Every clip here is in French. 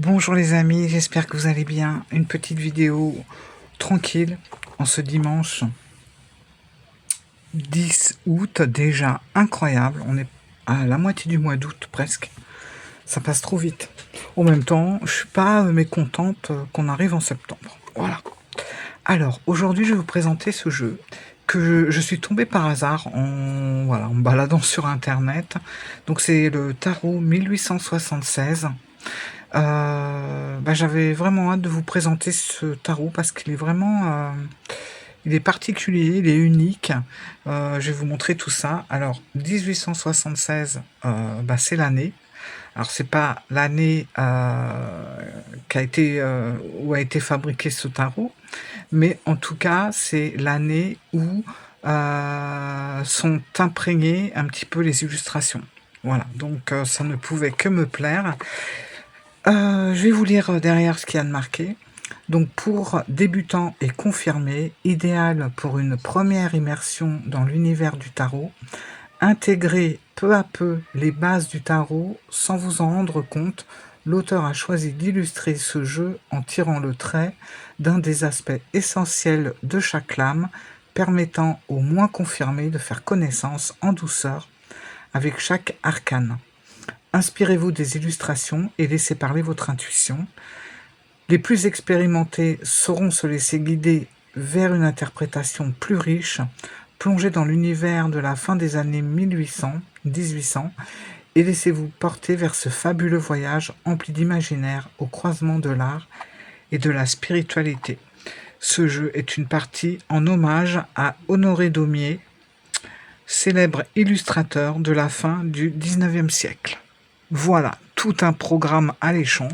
Bonjour les amis, j'espère que vous allez bien. Une petite vidéo tranquille en ce dimanche 10 août, déjà incroyable. On est à la moitié du mois d'août presque. Ça passe trop vite. En même temps, je suis pas mécontente qu'on arrive en septembre. Voilà. Alors, aujourd'hui, je vais vous présenter ce jeu que je suis tombée par hasard en me baladant sur Internet. Donc, c'est le tarot 1876. J'avais vraiment hâte de vous présenter ce tarot parce qu'il est vraiment, il est particulier, il est unique. Je vais vous montrer tout ça. Alors 1876, c'est l'année. Alors c'est pas l'année où a été fabriqué ce tarot, mais en tout cas c'est l'année où sont imprégnées un petit peu les illustrations. Voilà, donc ça ne pouvait que me plaire. Je vais vous lire derrière ce qu'il y a de marqué. Donc pour débutants et confirmés, idéal pour une première immersion dans l'univers du tarot, intégrez peu à peu les bases du tarot sans vous en rendre compte. L'auteur a choisi d'illustrer ce jeu en tirant le trait d'un des aspects essentiels de chaque lame, permettant aux moins confirmés de faire connaissance en douceur avec chaque arcane. Inspirez-vous des illustrations et laissez parler votre intuition. Les plus expérimentés sauront se laisser guider vers une interprétation plus riche, plongez dans l'univers de la fin des années 1800 et laissez-vous porter vers ce fabuleux voyage empli d'imaginaire au croisement de l'art et de la spiritualité. Ce jeu est une partie en hommage à Honoré Daumier, célèbre illustrateur de la fin du XIXe siècle. Voilà, tout un programme alléchant.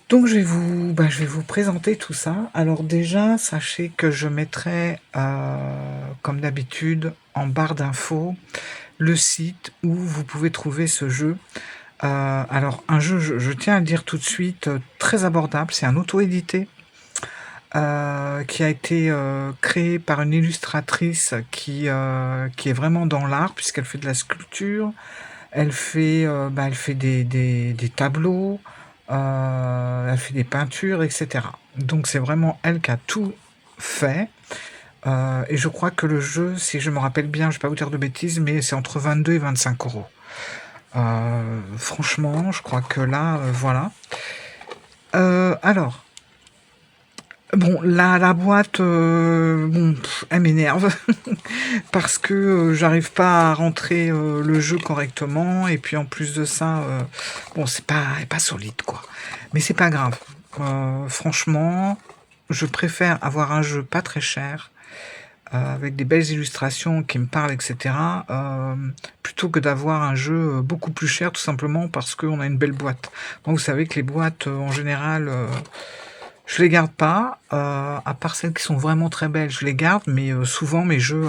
Donc je vais vous présenter tout ça. Alors déjà, sachez que je mettrai, comme d'habitude, en barre d'infos, le site où vous pouvez trouver ce jeu. Alors un jeu, je tiens à le dire tout de suite, très abordable. C'est un auto-édité qui a été créé par une illustratrice qui est vraiment dans l'art, puisqu'elle fait de la sculpture. Elle fait des tableaux, elle fait des peintures, etc. Donc c'est vraiment elle qui a tout fait. Et je crois que le jeu, si je me rappelle bien, je ne vais pas vous dire de bêtises, mais c'est entre 22 et 25 euros. Franchement, je crois que là, voilà. Alors, bon, la boîte, elle m'énerve parce que j'arrive pas à rentrer le jeu correctement, et puis en plus de ça, bon, elle est pas solide, quoi. Mais c'est pas grave. Franchement, je préfère avoir un jeu pas très cher, avec des belles illustrations qui me parlent, etc., plutôt que d'avoir un jeu beaucoup plus cher, tout simplement parce qu'on a une belle boîte. Donc vous savez que les boîtes, en général, je les garde pas, à part celles qui sont vraiment très belles, je les garde, mais souvent mes jeux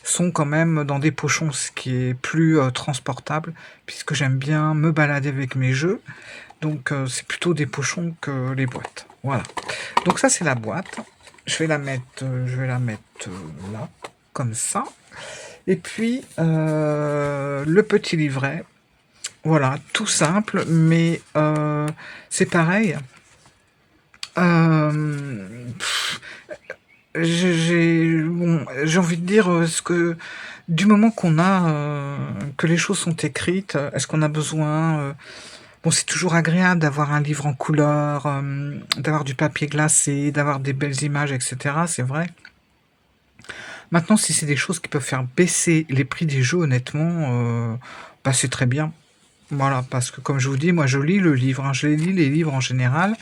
sont quand même dans des pochons, ce qui est plus transportable, puisque j'aime bien me balader avec mes jeux. Donc c'est plutôt des pochons que les boîtes. Voilà. Donc ça c'est la boîte. Je vais la mettre là, comme ça. Et puis le petit livret. Voilà, tout simple, mais c'est pareil. J'ai envie de dire, du moment qu'on a, que les choses sont écrites, est-ce qu'on a besoin... Bon, c'est toujours agréable d'avoir un livre en couleur, d'avoir du papier glacé, d'avoir des belles images, etc. C'est vrai. Maintenant, si c'est des choses qui peuvent faire baisser les prix des jeux, honnêtement, c'est très bien. Voilà, parce que comme je vous dis, moi je lis le livre, je lis les livres en général,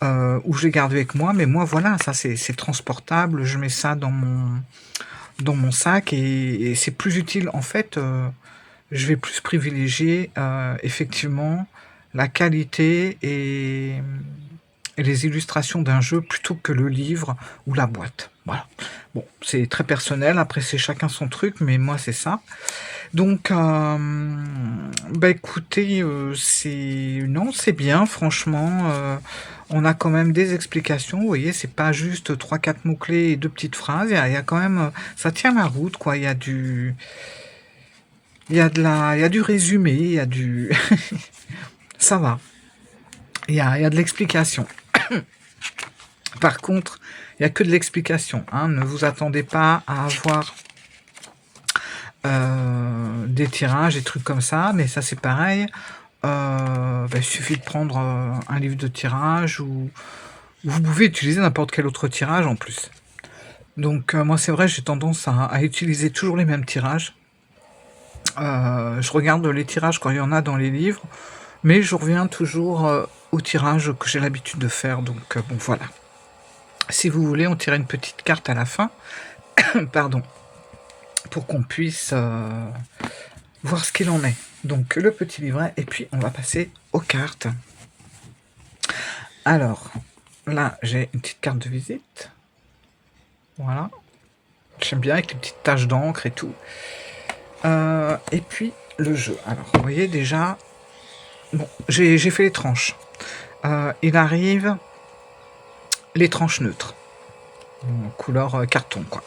ou je les garde avec moi, mais moi voilà, ça c'est transportable, je mets ça dans mon sac, et c'est plus utile. En fait, je vais plus privilégier effectivement la qualité et les illustrations d'un jeu plutôt que le livre ou la boîte. Voilà. Bon, c'est très personnel, après c'est chacun son truc, mais moi c'est ça. Donc, écoutez, c'est bien, franchement. On a quand même des explications, vous voyez, c'est pas juste 3-4 mots-clés et 2 petites phrases. Il y a quand même, ça tient la route, quoi. Il y a du résumé, il y a du... Ça va. il y a de l'explication. Par contre, il n'y a que de l'explication, hein. Ne vous attendez pas à avoir des tirages, des trucs comme ça, mais ça c'est pareil. Il suffit de prendre un livre de tirage ou vous pouvez utiliser n'importe quel autre tirage en plus. Donc moi c'est vrai, j'ai tendance à utiliser toujours les mêmes tirages. Je regarde les tirages quand il y en a dans les livres, mais je reviens toujours au tirage que j'ai l'habitude de faire. Donc bon voilà. Si vous voulez, on tire une petite carte à la fin, pardon, pour qu'on puisse voir ce qu'il en est. Donc le petit livret, et puis on va passer aux cartes. Alors, là j'ai une petite carte de visite. Voilà. J'aime bien avec les petites taches d'encre et tout. Et puis le jeu. Alors, vous voyez déjà, bon, j'ai fait les tranches. Il arrive les tranches neutres, couleur carton, quoi.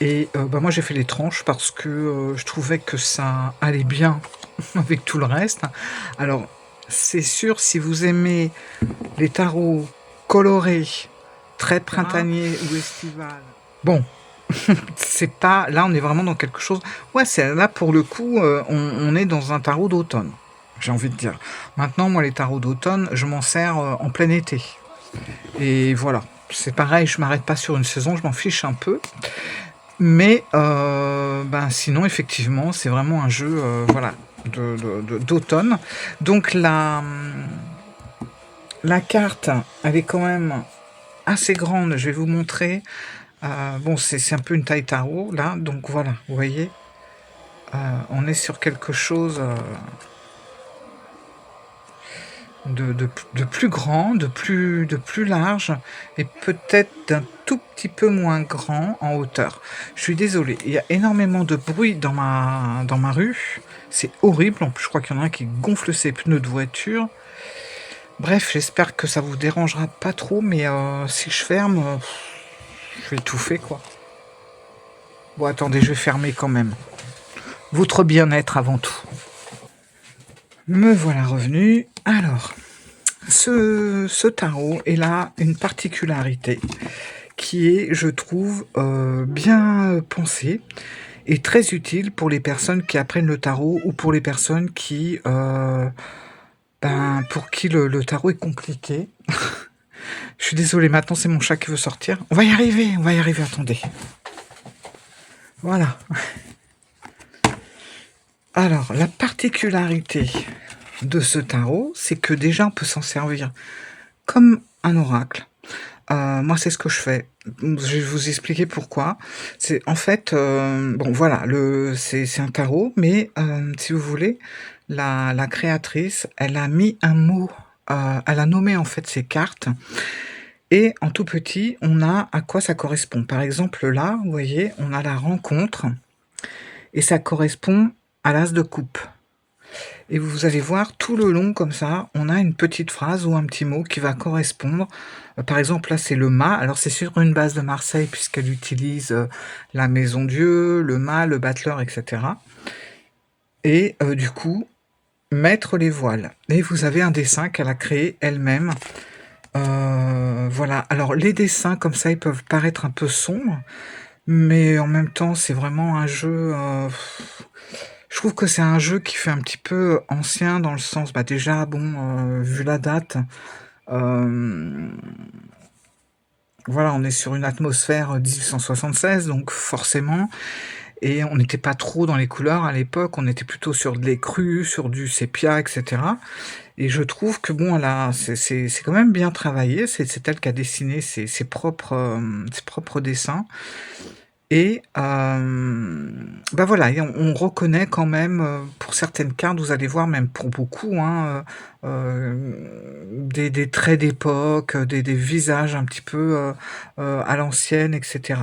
Et moi j'ai fait les tranches parce que je trouvais que ça allait bien avec tout le reste. Alors, c'est sûr, si vous aimez les tarots colorés, très printaniers ou estivales, bon, c'est pas... Là, on est vraiment dans quelque chose... Ouais, c'est là, pour le coup, on est dans un tarot d'automne, j'ai envie de dire. Maintenant, moi, les tarots d'automne, je m'en sers en plein été. Et voilà, c'est pareil, je m'arrête pas sur une saison, je m'en fiche un peu. Mais sinon, effectivement, c'est vraiment un jeu voilà, d'automne. Donc, la carte, elle est quand même assez grande. Je vais vous montrer. Bon, c'est un peu une taille tarot, là. Donc, voilà, vous voyez. On est sur quelque chose de plus grand, de plus large, et peut-être d'un tout petit peu moins grand en hauteur. Je suis désolée, il y a énormément de bruit dans ma rue. C'est horrible. En plus, je crois qu'il y en a un qui gonfle ses pneus de voiture. Bref, j'espère que ça vous dérangera pas trop, mais si je ferme, je vais étouffer, quoi. Bon, attendez, je vais fermer quand même. Votre bien-être avant tout. Me voilà revenu. Alors, ce tarot, il a une particularité qui est, je trouve, bien pensée et très utile pour les personnes qui apprennent le tarot ou pour les personnes qui, pour qui le tarot est compliqué. Je suis désolée, maintenant c'est mon chat qui veut sortir. On va y arriver, attendez. Voilà. Alors, la particularité de ce tarot, c'est que déjà on peut s'en servir comme un oracle. Moi, c'est ce que je fais. Je vais vous expliquer pourquoi. C'est en fait, bon voilà, c'est un tarot, mais si vous voulez, la créatrice, elle a mis un mot, elle a nommé en fait ces cartes, et en tout petit, on a à quoi ça correspond. Par exemple, là, vous voyez, on a la rencontre, et ça correspond à l'as de coupe. Et vous allez voir, tout le long, comme ça, on a une petite phrase ou un petit mot qui va correspondre. Par exemple, là, c'est le mât. Alors, c'est sur une base de Marseille, puisqu'elle utilise la Maison Dieu, le mât, le battleur, etc. Et du coup, mettre les voiles. Et vous avez un dessin qu'elle a créé elle-même. Voilà. Alors, les dessins, comme ça, ils peuvent paraître un peu sombres, mais en même temps, c'est vraiment un jeu... Je trouve que c'est un jeu qui fait un petit peu ancien dans le sens, déjà, bon, vu la date, voilà, on est sur une atmosphère 1876, donc forcément, et on n'était pas trop dans les couleurs à l'époque, on était plutôt sur de l'écru, sur du sépia, etc. Et je trouve que bon, là, c'est quand même bien travaillé, c'est elle qui a dessiné ses propres dessins. Et voilà, et on reconnaît quand même, pour certaines cartes, vous allez voir, même pour beaucoup, hein, des traits d'époque, des visages un petit peu à l'ancienne, etc.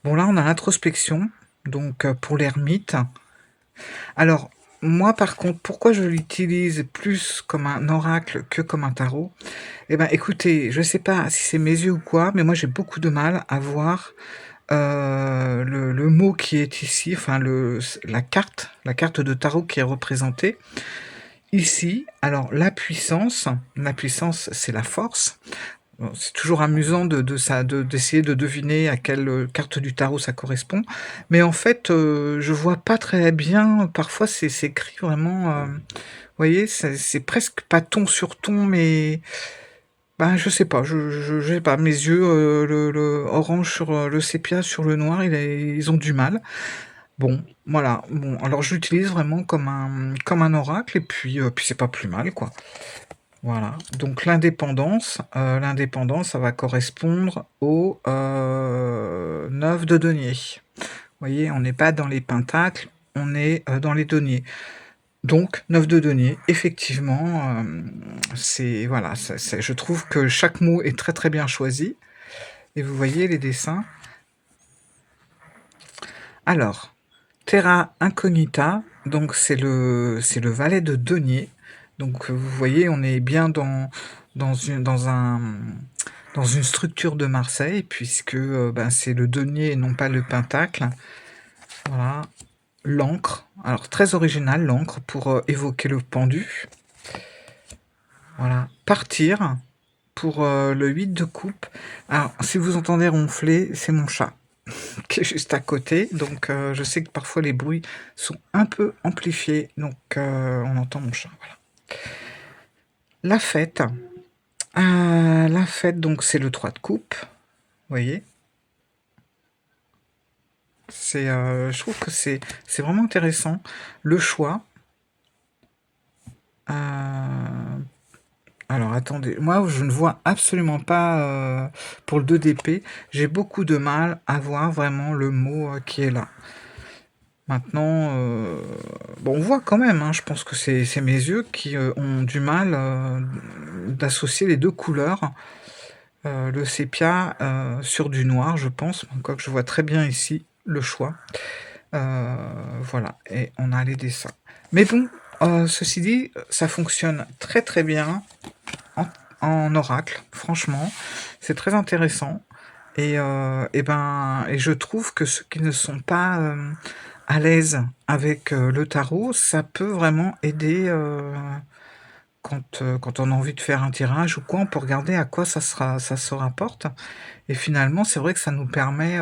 Bon, là, on a l'introspection, donc pour l'ermite. Alors, moi, par contre, pourquoi je l'utilise plus comme un oracle que comme un tarot? Eh ben, écoutez, je sais pas si c'est mes yeux ou quoi, mais moi, j'ai beaucoup de mal à voir le mot qui est ici, enfin la carte de tarot qui est représentée, Ici, alors la puissance, c'est la force. Bon, c'est toujours amusant d'essayer de deviner à quelle, carte du tarot ça correspond. Mais en fait, je vois pas très bien, parfois c'est écrit vraiment, vous voyez? C'est presque pas ton sur ton, mais ben, je sais pas, je sais pas, mes yeux, le orange sur, le sépia sur le noir, ils ont du mal. Bon, voilà, bon, alors je l'utilise vraiment comme un oracle et puis c'est pas plus mal, quoi. Voilà, donc l'indépendance, ça va correspondre au, 9 de denier. Vous voyez, on n'est pas dans les pentacles, on est, dans les deniers. Donc 9 de denier, effectivement, c'est voilà, c'est je trouve que chaque mot est très, très bien choisi et vous voyez les dessins. Alors, terra incognita, donc c'est le valet de denier. Donc, vous voyez, on est bien dans une dans un, dans une structure de Marseille puisque, ben, c'est le denier et non pas le pentacle. Voilà. L'encre, alors très original l'encre pour, évoquer le pendu. Voilà. Partir pour, le 8 de coupe. Alors si vous entendez ronfler, c'est mon chat qui est juste à côté, donc je sais que parfois les bruits sont un peu amplifiés, donc on entend mon chat, voilà. La fête, la fête donc c'est le 3 de coupe, vous voyez? Je trouve que c'est vraiment intéressant. Le choix, heu, alors attendez, moi je ne vois absolument pas, pour le 2 d'épée, j'ai beaucoup de mal à voir vraiment le mot, qui est là. Maintenant, bon, on voit quand même, hein, je pense que c'est mes yeux qui, ont du mal, d'associer les 2 couleurs, le sépia, sur du noir, je pense, quoique je vois très bien ici le choix. Heu, voilà et on a les dessins. Mais bon, ceci dit, ça fonctionne très, très bien en oracle, franchement, c'est très intéressant et je trouve que ceux qui ne sont pas, à l'aise avec, le tarot, ça peut vraiment aider, quand on a envie de faire un tirage ou quoi, on peut regarder à quoi ça se rapporte et finalement, c'est vrai que ça nous permet,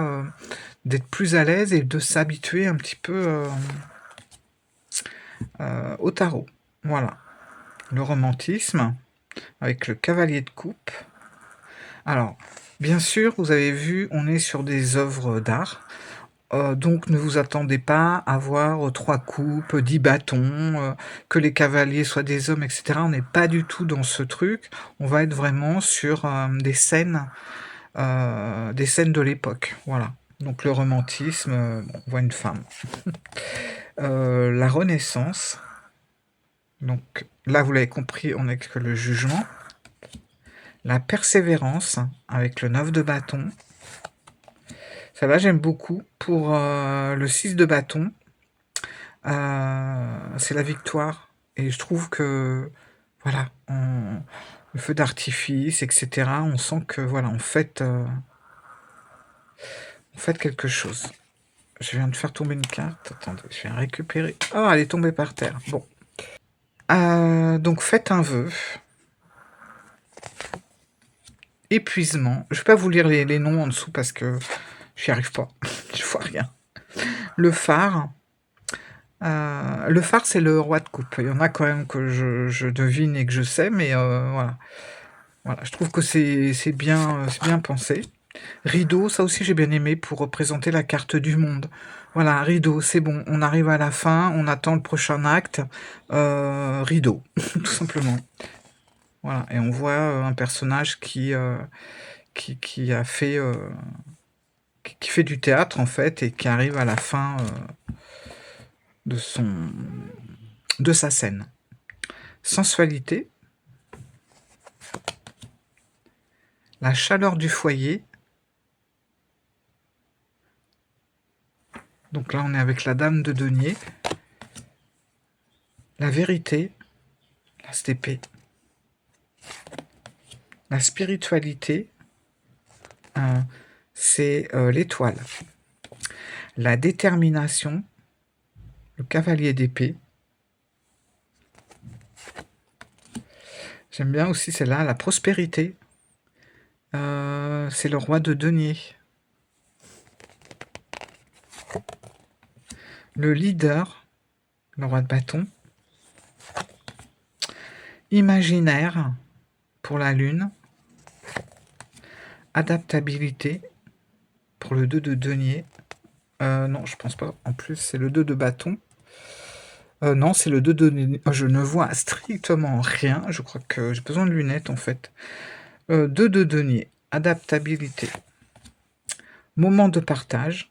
d'être plus à l'aise et de s'habituer un petit peu, au tarot. Voilà. Le romantisme avec le cavalier de coupe. Alors, bien sûr, vous avez vu, on est sur des œuvres d'art. Donc ne vous attendez pas à voir, 3 coupes, 10 bâtons, que les cavaliers soient des hommes et cetera. On n'est pas du tout dans ce truc. On va être vraiment sur, des scènes de l'époque, voilà. Donc le romantisme, bon, on voit une femme. La Renaissance, donc là, vous l'avez compris, on est que le jugement. La persévérance avec le 9 de bâton. Celle-là, j'aime beaucoup. Pour, le 6 de bâton, c'est la victoire et je trouve que, voilà, le feu d'artifice et cetera, on sent que, voilà, on fête quelque chose. Je viens de faire tomber une carte. Attendez, je viens récupérer. Oh, elle est tombée par terre. Bon. Donc faites un vœu. Épuisement. Je vais pas vous lire les noms en dessous parce que j'y arrive pas. Je vois rien. Le phare. Le phare, c'est le roi de coupe. Il y en a quand même que je devine et que je sais, mais voilà. Voilà, je trouve que c'est bien pensé. Rideau, ça aussi j'ai bien aimé pour représenter la carte du monde. Voilà, rideau, c'est bon, on arrive à la fin, on attend le prochain acte, rideau, tout simplement. Voilà, et on voit, un personnage qui a fait, qui fait du théâtre en fait et qui arrive à la fin, de son de sa scène. Sensualité, la chaleur du foyer, donc là on est avec la dame de denier. La vérité, la d'épée. La spiritualité, c'est, l'étoile. La détermination, le cavalier d'épée. J'aime bien aussi celle-là, la prospérité. C'est le roi de denier. Le leader, le roi de bâton. Imaginaire, pour la lune. Adaptabilité, pour le 2 de denier. Non, je pense pas. En plus, c'est le 2 de bâton. Non, c'est le 2 de denier. Je ne vois strictement rien. Je crois que j'ai besoin de lunettes, en fait. 2 de denier. Adaptabilité. Moment de partage.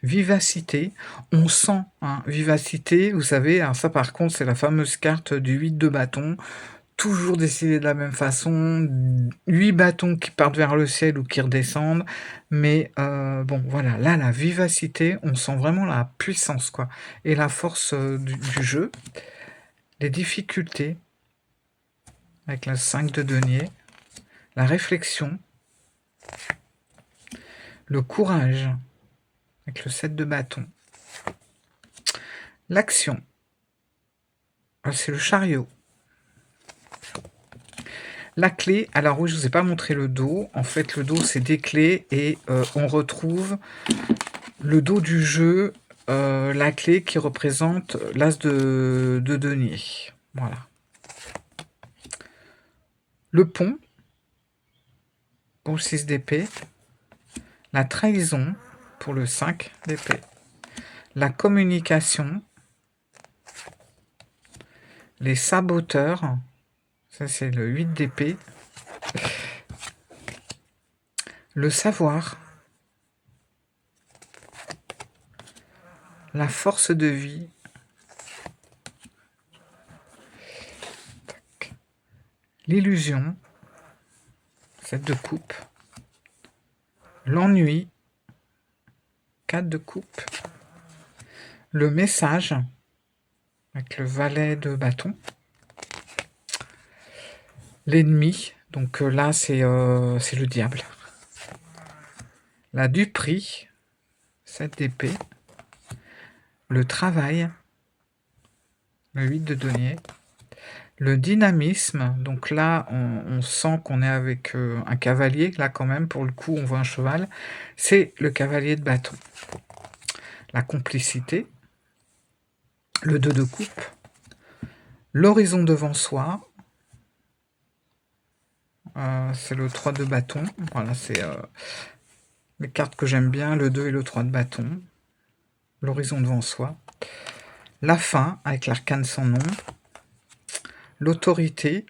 Vivacité, on sent, hein, vivacité, vous savez, alors ça par contre c'est la fameuse carte du 8 de bâton, toujours décidé de la même façon, 8 bâtons qui partent vers le ciel ou qui redescendent, mais bon voilà, là la vivacité, on sent vraiment la puissance quoi, et la force du jeu, les difficultés, avec la 5 de denier, la réflexion, le courage, avec le 7 de bâton, l'action, c'est le chariot. La clé, alors oui, je ne vous ai pas montré le dos. En fait, le dos, c'est des clés et on retrouve le dos du jeu, la clé qui représente l'as de denier. Voilà. Le pont, pour le 6 d'épée. La trahison, pour le 5 d'épée. La communication. Les saboteurs, ça c'est le 8 d'épée. Le savoir. La force de vie. L'illusion. 7 de coupe. L'ennui. 4 de coupe. Le message. Avec le valet de bâton. L'ennemi. Donc là, c'est le diable. La duperie. 7 d'épée. Le travail. Le 8 de denier. Le dynamisme, donc là, on sent qu'on est avec un cavalier, là quand même, pour le coup, on voit un cheval, c'est le cavalier de bâton. La complicité, le 2 de coupe, l'horizon devant soi, c'est le 3 de bâton, voilà, c'est les cartes que j'aime bien, le 2 et le 3 de bâton, l'horizon devant soi, la fin, avec l'arcane sans nom, l'autorité,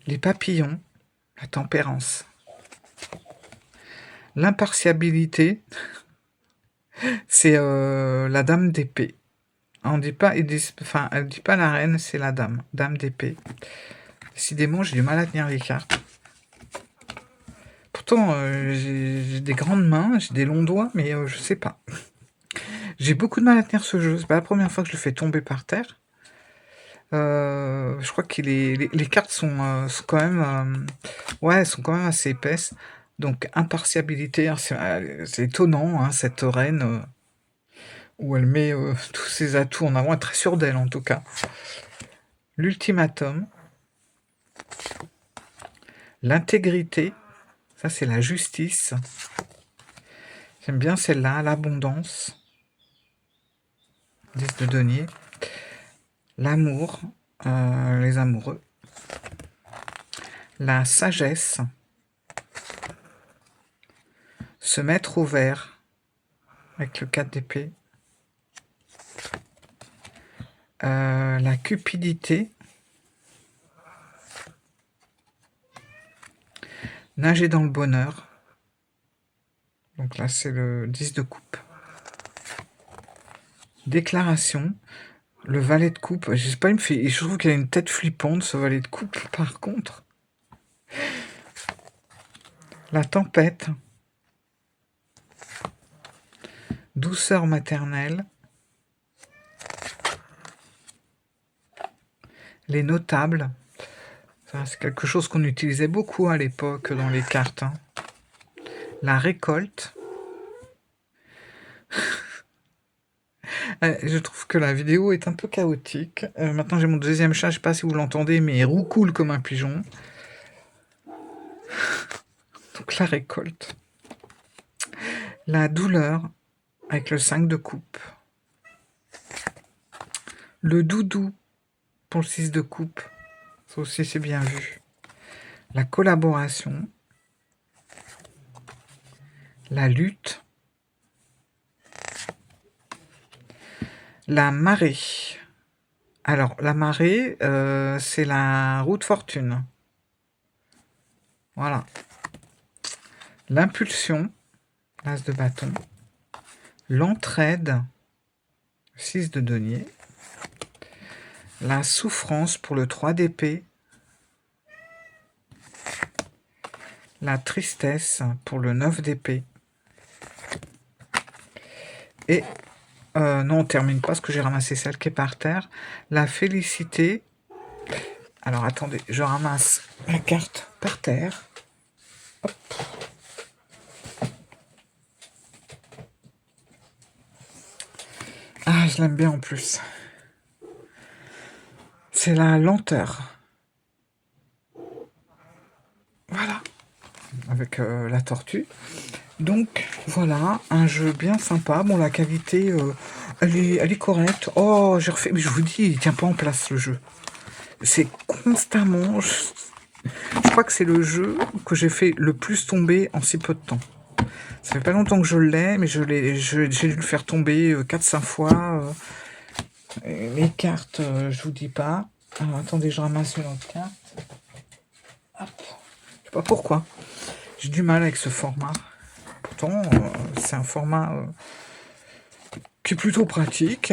les papillons, la tempérance, l'impartialité, c'est la dame d'épée. On dit pas, enfin, elle dit pas la reine, c'est la dame, dame d'épée. Décidément, j'ai du mal à tenir les cartes. Pourtant, j'ai des grandes mains, j'ai des longs doigts, mais je sais pas. J'ai beaucoup de mal à tenir ce jeu. C'est pas la première fois que je le fais tomber par terre. Je crois que les cartes sont quand même, ouais, sont quand même assez épaisses. Donc impartialité, hein, c'est étonnant, hein, cette reine où elle met tous ses atouts en avant, elle est très sûre d'elle en tout cas. L'ultimatum, l'intégrité, ça c'est la justice. J'aime bien celle-là, l'abondance, 10 de denier. L'amour, les amoureux. La sagesse, se mettre au vert, avec le 4 d'épée. La cupidité, nager dans le bonheur. Donc là, c'est le 10 de coupe. Déclaration, le valet de coupe. Je sais pas, je trouve qu'il a une tête flippante, ce valet de coupe, par contre. La tempête, douceur maternelle. Les notables, ça, c'est quelque chose qu'on utilisait beaucoup à l'époque dans les cartes. Hein. la récolte. Je trouve que la vidéo est un peu chaotique. Maintenant, j'ai mon deuxième chat, je sais pas si vous l'entendez, mais il roucoule comme un pigeon. Donc la récolte. La douleur avec le 5 de coupe. Le doudou pour le 6 de coupe. Ça aussi, c'est bien vu. La collaboration. La lutte. La marée. Alors, la marée, c'est la roue de fortune. Voilà. L'impulsion, l'as de bâton. L'entraide, 6 de denier. La souffrance pour le 3 d'épée. La tristesse pour le 9 d'épée. Et, non, on termine pas parce que j'ai ramassé celle qui est par terre. La félicité. Alors, attendez, je ramasse la carte par terre. Hop. Ah, je l'aime bien en plus. C'est la lenteur. Voilà. Avec la tortue. Donc, voilà, un jeu bien sympa. Bon, la qualité, elle est correcte. Oh, j'ai refait... Mais je vous dis, il tient pas en place, le jeu. C'est constamment... Je crois que c'est le jeu que j'ai fait le plus tomber en si peu de temps. Ça fait pas longtemps que je l'ai, mais j'ai dû le faire tomber 4-5 fois. Les cartes, je vous dis pas. Alors, attendez, je ramasse une autre carte. Hop. Je sais pas pourquoi. J'ai du mal avec ce format. Pourtant, c'est un format qui est plutôt pratique.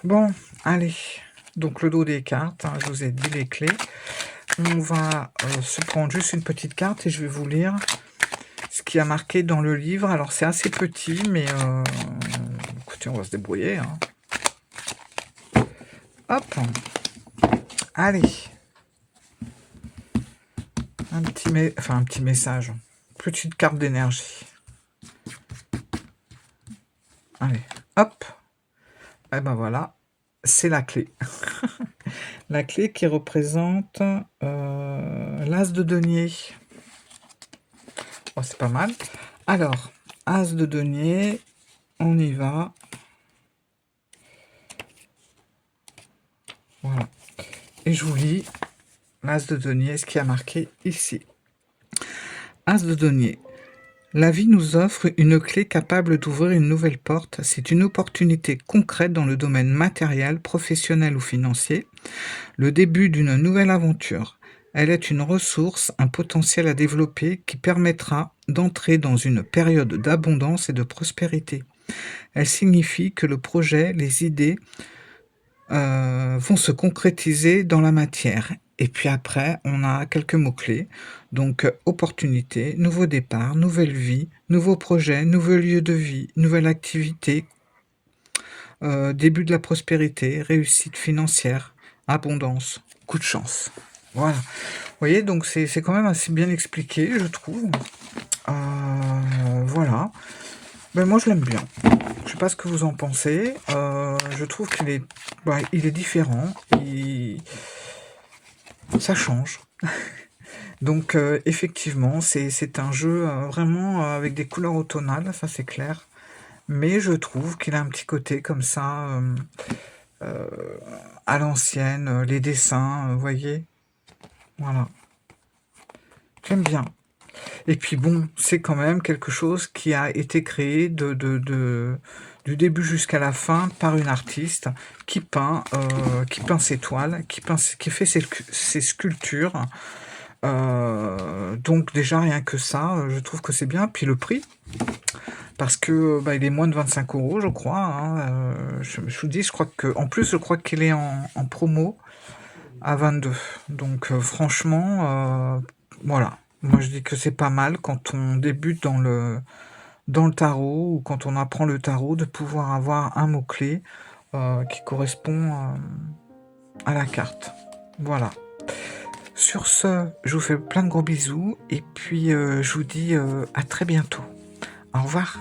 Bon, allez. Donc, le dos des cartes, hein, je vous ai dit les clés. On va se prendre juste une petite carte et je vais vous lire ce qui a marqué dans le livre. Alors, c'est assez petit, mais écoutez, on va se débrouiller. Hein. Hop. Allez. Un petit message. Petite carte d'énergie. Allez, hop. Et ben voilà, c'est la clé. La clé qui représente l'as de denier. Oh, c'est pas mal. Alors, as de denier, on y va. Voilà. Et je vous lis l'as de denier, ce qui a marqué ici. As de denier. La vie nous offre une clé capable d'ouvrir une nouvelle porte. C'est une opportunité concrète dans le domaine matériel, professionnel ou financier. Le début d'une nouvelle aventure. Elle est une ressource, un potentiel à développer qui permettra d'entrer dans une période d'abondance et de prospérité. Elle signifie que le projet, les idées vont se concrétiser dans la matière. Et puis après, on a quelques mots-clés. Donc, opportunité, nouveau départ, nouvelle vie, nouveau projet, nouveau lieu de vie, nouvelle activité, début de la prospérité, réussite financière, abondance, coup de chance. Voilà. Vous voyez, donc c'est quand même assez bien expliqué, je trouve. Voilà. Ben moi, je l'aime bien. Je sais pas ce que vous en pensez. Je trouve qu'il est, il est différent. Ça change. Donc, effectivement, c'est un jeu vraiment avec des couleurs automnales, ça c'est clair. Mais je trouve qu'il a un petit côté comme ça, à l'ancienne, les dessins, vous voyez. Voilà. J'aime bien. Et puis bon, c'est quand même quelque chose qui a été créé du début jusqu'à la fin par une artiste qui peint ses toiles, qui fait ses sculptures. Donc déjà rien que ça, je trouve que c'est bien. Puis le prix, parce que il est moins de 25 €, je crois. Hein. Je vous dis, en plus, je crois qu'il est en promo à 22. Donc franchement, voilà. Moi je dis que c'est pas mal quand on débute dans le tarot ou quand on apprend le tarot de pouvoir avoir un mot-clé qui correspond à la carte. Voilà. Sur ce, je vous fais plein de gros bisous et puis, je vous dis, à très bientôt. Au revoir.